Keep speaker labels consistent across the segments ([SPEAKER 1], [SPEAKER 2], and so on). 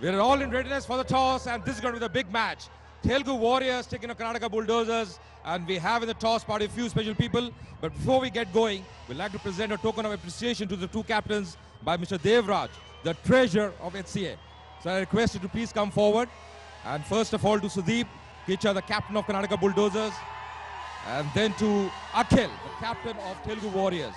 [SPEAKER 1] We're all in readiness for the toss, and this is going to be the big match. Telugu Warriors taking on Karnataka Bulldozers, and we have in the toss party a few special people. But before we get going, we'd like to present a token of appreciation to the two captains by Mr. Devraj, the treasure of HCA. So I request you to please come forward. And first of all to Sudeep Kicha, the captain of Karnataka Bulldozers, and then to Akhil, the captain of Telugu Warriors.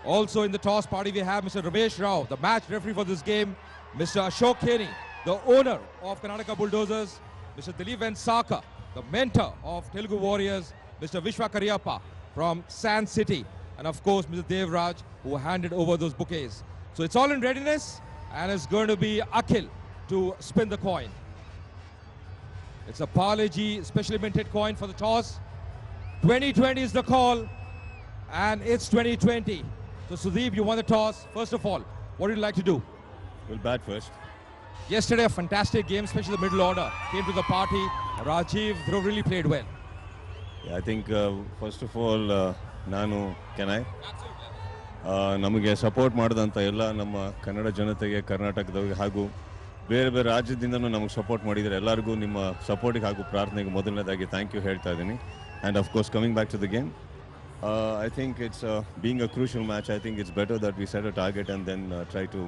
[SPEAKER 1] Also in the toss party we have Mr. Ramesh Rao, the match referee for this game, Mr. Ashok Keni, the owner of Karnataka Bulldozers, Mr. Dilip Vensaka, the mentor of Telugu Warriors, Mr. Vishwa Kariyappa from Sand City, and of course Mr. Devraj, who handed over those bouquets. So it's all in readiness, and it's going to be Akhil to spin the coin. It's a Parle G specially minted coin for the toss. 2020 is the call, and it's 2020. So Sudeep, you won the toss. First of all, what would you like to do?
[SPEAKER 2] We'll bat first.
[SPEAKER 1] Yesterday, a fantastic game, especially the middle order. Came to the party. Rajiv, Dhruv really played well.
[SPEAKER 2] Yeah, I think first of all, Nanu, can I? ನಮಗೆ support ಮಾಡಿದಂಥ ಎಲ್ಲ ನಮ್ಮ ಕನ್ನಡ ಜನತೆಗೆ ಕರ್ನಾಟಕದವರಿಗೆ ಹಾಗೂ ಬೇರೆ ಬೇರೆ ರಾಜ್ಯದಿಂದನೂ ನಮಗೆ support ಮಾಡಿದರೆ ಎಲ್ಲರಿಗೂ ನಿಮ್ಮ ಸಪೋರ್ಟಿಗೆ ಹಾಗೂ ಪ್ರಾರ್ಥನೆಗೆ ಮೊದಲನೇದಾಗಿ ಥ್ಯಾಂಕ್ ಯು ಹೇಳ್ತಾ ಇದ್ದೀನಿ. And of course coming back to the game, I think it's being a crucial match. I think it's better that we set a target and then try to,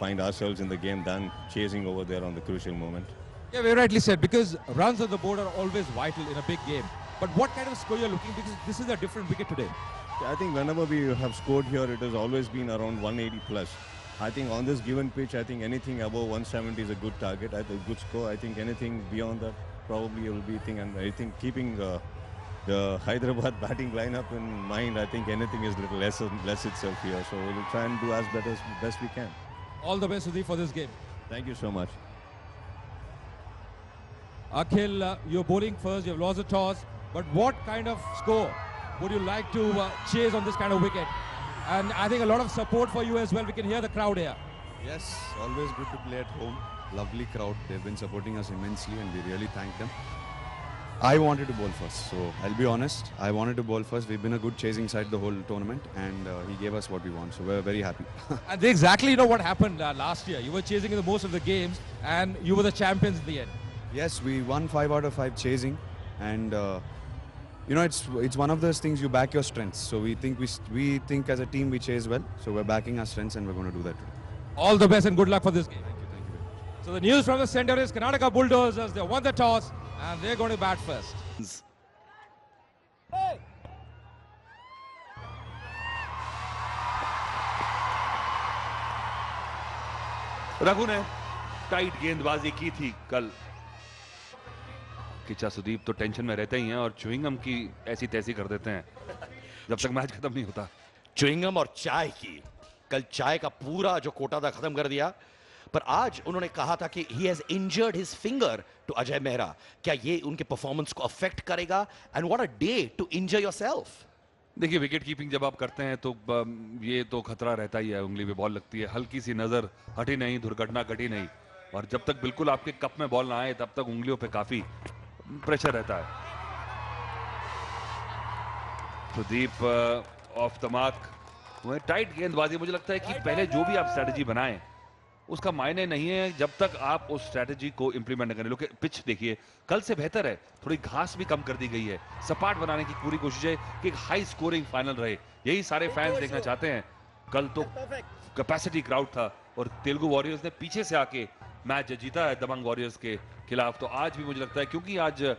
[SPEAKER 2] find ourselves in the game than chasing over there on the crucial moment.
[SPEAKER 1] Yeah, very rightly said, because runs on the board are always vital in a big game. But what kind of score you're looking, because this is a different wicket today.
[SPEAKER 2] I think whenever we have scored here, it has always been around 180 plus. I think on this given pitch, I think anything above 170 is a good target, a good score. I think anything beyond that probably will be thing. And I think keeping the Hyderabad batting lineup in mind, I think anything is a little less itself here. So we'll try and do as best we can.
[SPEAKER 1] All the best, Sudeep, for this game.
[SPEAKER 2] Thank you so much.
[SPEAKER 1] Akhil, you're bowling first, you've lost the toss, but what kind of score would you like to chase on this kind of wicket? And I think a lot of support for you as well. We can hear the crowd here.
[SPEAKER 3] Yes, always good to play at home. Lovely crowd. They've been supporting us immensely and we really thank them. I wanted to bowl first, so I'll be honest. I wanted to bowl first. We've been a good chasing side the whole tournament, and he gave us what we want, so we're very happy.
[SPEAKER 1] And they exactly know what happened last year. You were chasing in the most of the games, and you were the champions in the end.
[SPEAKER 3] Yes, we won 5 out of 5 chasing, and it's one of those things you back your strengths. So we think as a team we chase well, so we're backing our strengths, and we're going to do that today.
[SPEAKER 1] All the best and good luck for this game.
[SPEAKER 3] Thank you.
[SPEAKER 1] So the news from the center is Karnataka Bulldozers, they won the toss, and they're going to bat first.
[SPEAKER 4] Raghu ने tight गेंदबाजी की थी कल. किचा सुदीप तो tension में रहते ही हैं और च्युइंगम की ऐसी तैसी कर देते हैं जब तक मैच खत्म नहीं होता.
[SPEAKER 5] च्युइंगम और चाय की, कल चाय का पूरा जो कोटा था खत्म कर दिया. पर आज उन्होंने कहा था कि he has injured his finger to Ajay Mehra. क्या ये उनके परफॉर्मेंस को अफेक्ट करेगा? And what a day to injure yourself.
[SPEAKER 4] देखिए, विकेट कीपिंग जब आप करते हैं तो ये तो खतरा रहता ही है. उंगली पे बॉल लगती है, हल्की सी नजर हटी नहीं, दुर्घटना घटी नहीं, और जब तक बिल्कुल आपके कप में बॉल ना आए तब तक उंगलियों पे काफी प्रेशर रहता है. Sudeep off the mark. Tight गेंदबाजी, मुझे लगता है कि पहले जो भी आप स्ट्रेटजी बनाएं उसका मायने नहीं है जब तक आप उस स्ट्रेटजी को इंप्लीमेंट न करें. लोग पिच देखिए, कल से बेहतर है. थोड़ी घास भी कम कर दी गई है. सपाट बनाने की पूरी कोशिश है कि एक हाई स्कोरिंग फाइनल रहे. यही सारे फैंस देखना चाहते हैं. कल तो कैपेसिटी क्राउड था और तेलुगु वॉरियर्स ने पीछे से आके मैच जीता है दबंग वॉरियर्स के खिलाफ. तो आज भी मुझे लगता है, क्योंकि आज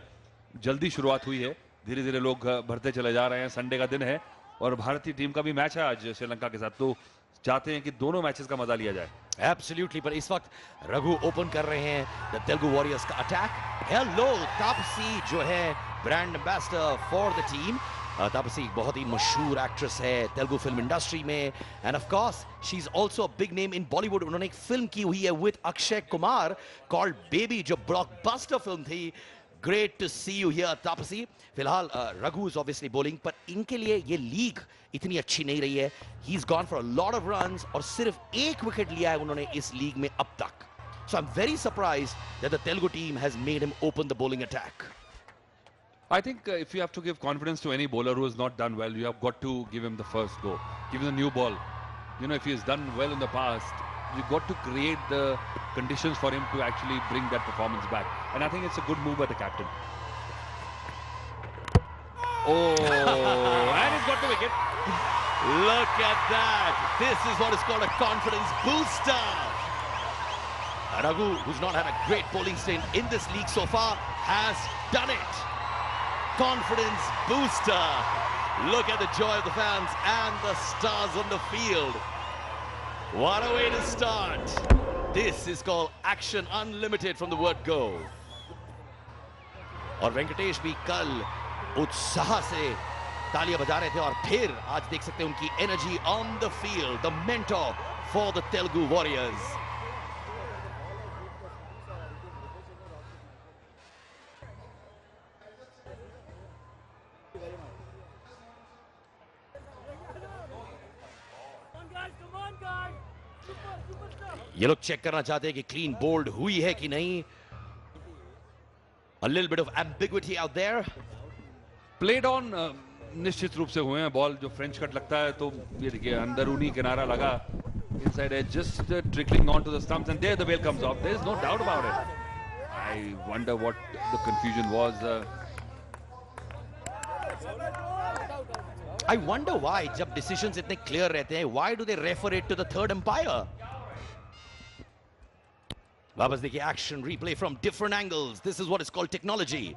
[SPEAKER 4] जल्दी शुरुआत हुई है, धीरे धीरे लोग भरते चले जा रहे हैं. संडे का दिन है और भारतीय टीम का भी मैच है आज श्रीलंका के साथ, तो चाहते हैं कि दोनों मैचेस का मजा लिया जाए.
[SPEAKER 5] एब्सोल्युटली. पर इस वक्त रघु ओपन कर रहे हैं द तेलुगु वॉरियर्स का अटैक. हेलो तापसी जो है brand ambassador for the team. Taapsee बहुत ही मशहूर एक्ट्रेस है तेलुगु फिल्म इंडस्ट्री में, end of course she is also a big name in Bollywood. उन्होंने एक फिल्म की हुई है with Akshay Kumar called baby, जो ब्लॉकबस्टर फिल्म थी. Great to see you here, Tapasi. फिलहाल रघु is obviously bowling, पर इनके लिए ये लीग इतनी अच्छी नहीं रही है. He's gone for a lot of runs और सिर्फ एक विकेट लिया है उन्होंने इस लीग में अब तक. So I'm very surprised that the Telugu team has made him open the bowling attack.
[SPEAKER 4] I think if you have to give confidence to any bowler who has not done well, you have got to give him the first go. Give him the new ball. If he has done well in the past, You got to create the conditions for him to actually bring that performance back. And I think it's a good move by the captain. Oh, and he's got the wicket.
[SPEAKER 5] Look at that. This is what is called a confidence booster. Raghu, who's not had a great bowling stint in this league so far, has done it. Confidence booster. Look at the joy of the fans and the stars on the field. What a way to start. This is called action unlimited from the word go. और वेंकटेश भी कल उत्साह से तालियां बजा रहे थे और फिर आज देख सकते हैं उनकी energy on the field, the mentor for the Telugu warriors. ये लोग चेक करना चाहते हैं कि क्लीन बोल्ड हुई है कि नहीं. A little bit of ambiguity out there.
[SPEAKER 4] Played on निश्चित रूप से हुए हैं. बॉल जो फ्रेंच कट लगता है तो ये देखिए अंदरूनी किनारा लगा. Inside edge just trickling onto the stumps and there the bail comes off. There is no doubt about it. I wonder what the confusion was.
[SPEAKER 5] I wonder why जब decisions इतने clear रहते हैं, why do they refer it to the third umpire? वापस देखिए action replay from different angles. This is what is called technology.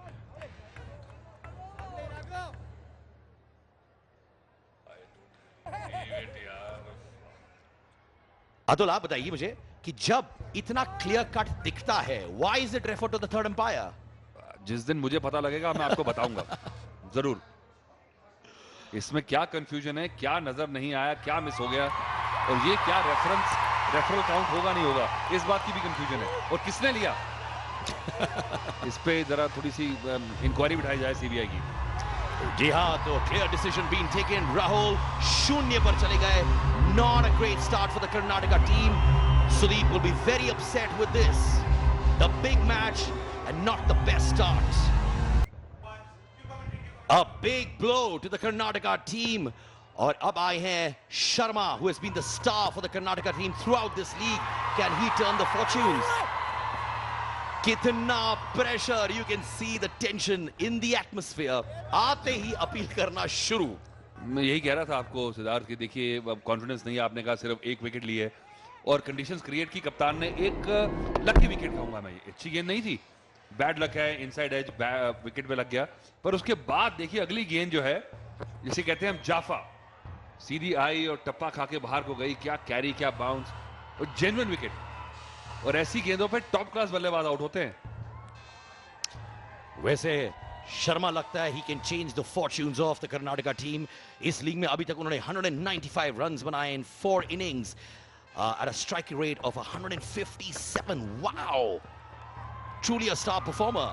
[SPEAKER 5] Atul आप बताइए मुझे कि जब इतना क्लियर कट दिखता है, why is it referred to the third umpire?
[SPEAKER 4] जिस दिन मुझे पता लगेगा मैं आपको बताऊंगा जरूर. इसमें क्या कंफ्यूजन है, क्या नजर नहीं आया, क्या मिस हो गया और ये क्या रेफरल काउंट होगा नहीं होगा, इस बात की भी कंफ्यूजन है. और किसने लिया इस पे जरा थोड़ी सी इंक्वायरी बिठाई जाए सीबीआई की.
[SPEAKER 5] जी हाँ, तो clear decision being taken. Rahul शून्य पर चले गए. Not a great start for the Karnataka team. Sudeep will be very upset with this. The big match and not the best start. A big blow to the Karnataka team. और अब आए हैं Sharma, who has been the star for the Karnataka team throughout this league. Can he turn the fortunes? कितना pressure, you can see the tension in the atmosphere. आते ही appeal करना शुरू.
[SPEAKER 4] मैं यही कह रहा था आपको सिद्धार्थ कि देखिए अब कॉन्फिडेंस नहीं है. आपने कहा सिर्फ एक विकेट ली है और कंडीशंस क्रिएट की कप्तान ने. एक लकी विकेट कहूंगा मैं, अच्छी गेंद नहीं थी, बैड लक है, इनसाइड एज विकेट पे लग गया. पर उसके बाद देखिए अगली गेंद जो है जिसे कहते हैं हम जाफा, सीधी आई और टप्पा खा के बाहर को गई. क्या कैरी, क्या बाउंस और जेन्युइन विकेट. और ऐसी गेंदों पे टॉप क्लास बल्लेबाज आउट होते हैं.
[SPEAKER 5] वैसे शर्मा लगता है he can change the fortunes of the Karnataka team. इस लीग में अभी तक उन्होंने 195 रन्स बनाए in 4 innings at a striking rate of 157. Wow! Truly a star performer.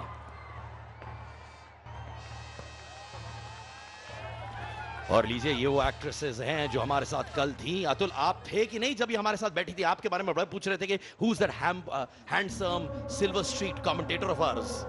[SPEAKER 5] और लीजिए ये वो एक्ट्रेसेस हैं जो हमारे साथ कल थी. अतुल आप थे कि नहीं जब ये हमारे साथ बैठी थी? आपके बारे में बड़ा पूछ रहे थे कि who's that handsome Silver Street commentator of ours?